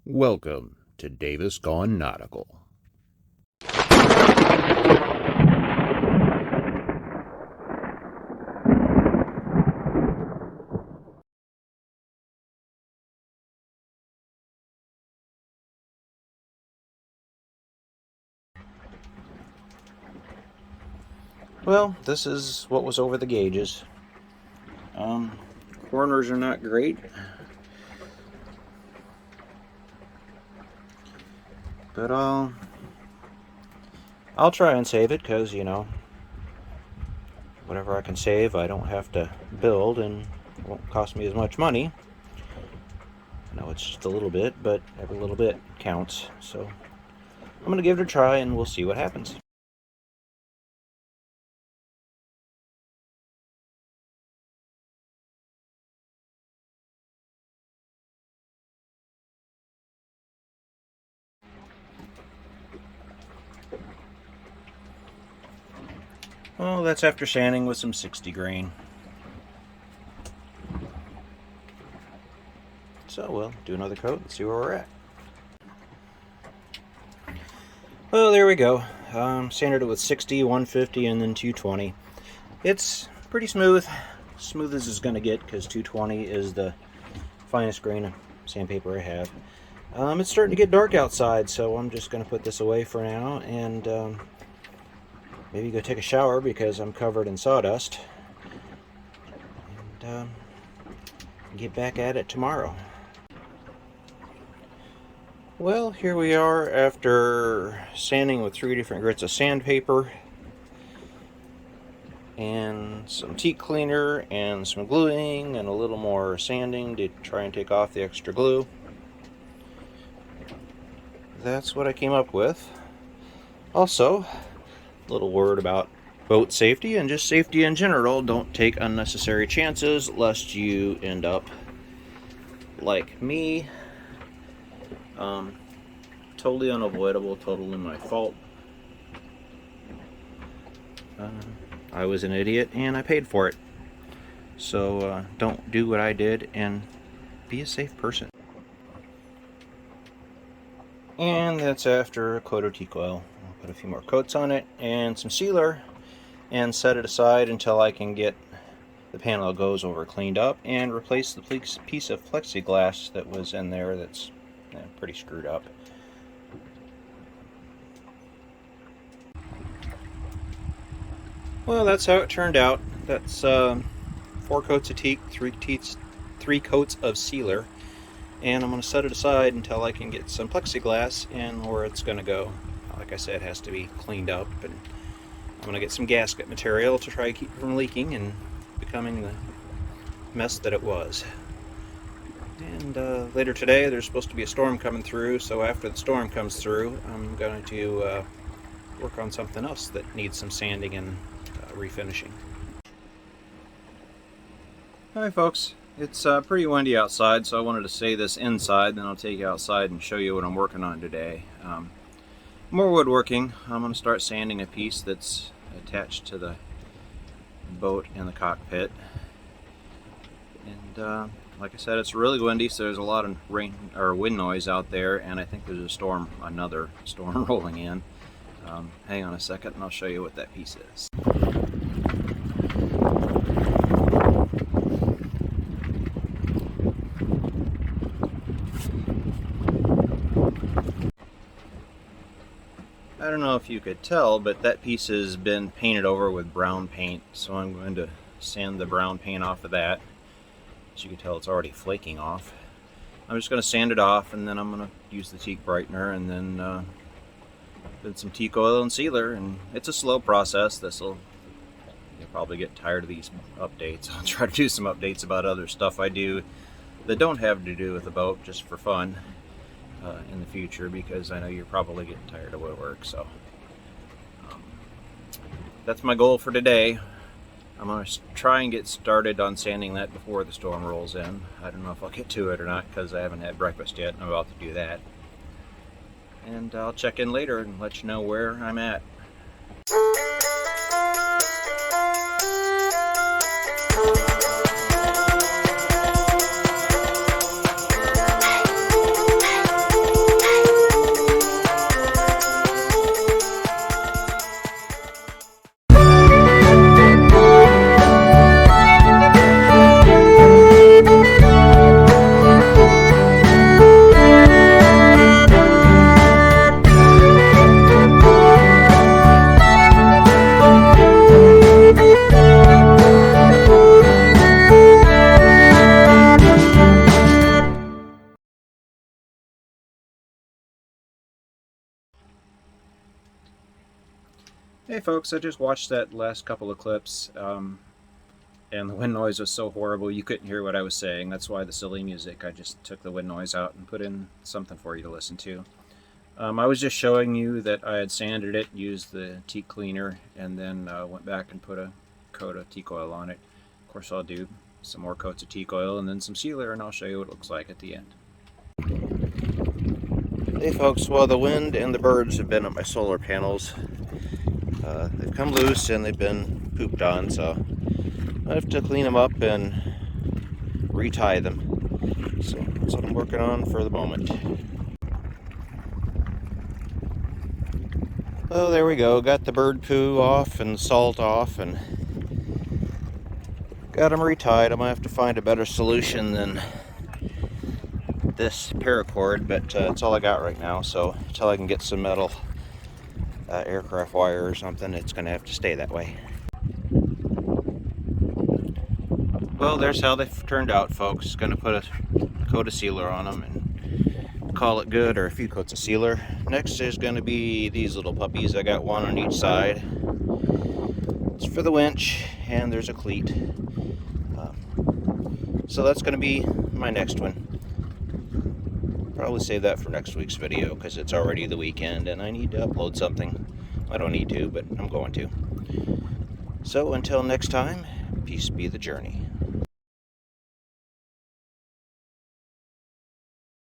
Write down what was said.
Welcome to Davis Gone Nautical. Well, this is what was over the gauges. Corners are not great, but I'll try and save it because, whatever I can save, I don't have to build and it won't cost me as much money. I know it's just a little bit, but every little bit counts. So I'm going to give it a try and we'll see what happens. Well, that's after sanding with some 60 grain. So we'll do another coat and see where we're at. Well, there we go. Sanded it with 60, 150, and then 220. It's pretty smooth. Smooth as it's going to get because 220 is the finest grain of sandpaper I have. It's starting to get dark outside, so I'm just going to put this away for now and maybe go take a shower because I'm covered in sawdust. And get back at it tomorrow. Well, here we are after sanding with 3 different grits of sandpaper and some teak cleaner and some gluing and a little more sanding to try and take off the extra glue. That's what I came up with. Also, a little word about boat safety and just safety in general. Don't take unnecessary chances lest you end up like me. Totally unavoidable, totally my fault. I was an idiot and I paid for it. So don't do what I did and be a safe person. And that's after a coat of teak oil. I'll put a few more coats on it and some sealer and set it aside until I can get the panel it goes over cleaned up and replace the piece of plexiglass that was in there that's pretty screwed up. Well, that's how it turned out. That's 4 coats of teak, 3 coats of sealer. And I'm going to set it aside until I can get some plexiglass and where it's going to go. Like I said, it has to be cleaned up, and I'm going to get some gasket material to try to keep it from leaking and becoming the mess that it was. And later today there's supposed to be a storm coming through, so after the storm comes through I'm going to work on something else that needs some sanding and refinishing. Hi folks. It's pretty windy outside, so I wanted to say this inside, then I'll take you outside and show you what I'm working on today. More woodworking. I'm going to start sanding a piece that's attached to the boat in the cockpit. And like I said, it's really windy, so there's a lot of rain or wind noise out there, and I think there's another storm rolling in. Hang on a second and I'll show you what that piece is. I don't know if you could tell, but that piece has been painted over with brown paint, so I'm going to sand the brown paint off of that. As you can tell, it's already flaking off. I'm just going to sand it off, and then I'm going to use the teak brightener, and then some teak oil and sealer, and it's a slow process. You'll probably get tired of these updates. I'll try to do some updates about other stuff I do that don't have to do with the boat, just for fun. In the future, because I know you're probably getting tired of woodwork. So that's my goal for today. I'm going to try and get started on sanding that before the storm rolls in. I don't know if I'll get to it or not because I haven't had breakfast yet and I'm about to do that. And I'll check in later and let you know where I'm at. Hey folks, I just watched that last couple of clips, and the wind noise was so horrible you couldn't hear what I was saying. That's why the silly music, I just took the wind noise out and put in something for you to listen to. I was just showing you that I had sanded it, used the teak cleaner, and then went back and put a coat of teak oil on it. Of course I'll do some more coats of teak oil and then some sealer, and I'll show you what it looks like at the end. Hey folks, well, the wind and the birds have been at my solar panels. They've come loose and they've been pooped on, so I have to clean them up and retie them. So that's what I'm working on for the moment. Oh, there we go. Got the bird poo off and salt off and got them retied. I might have to find a better solution than this paracord, but it's all I got right now, so until I can get some metal aircraft wire or something, it's going to have to stay that way. Well, there's how they've turned out, folks. Going to put a coat of sealer on them and call it good, or a few coats of sealer. Next is going to be these little puppies. I got one on each side. It's for the winch, and there's a cleat. So that's going to be my next one. Probably save that for next week's video because it's already the weekend and I need to upload something. I don't need to, but I'm going to. So until next time, peace be the journey.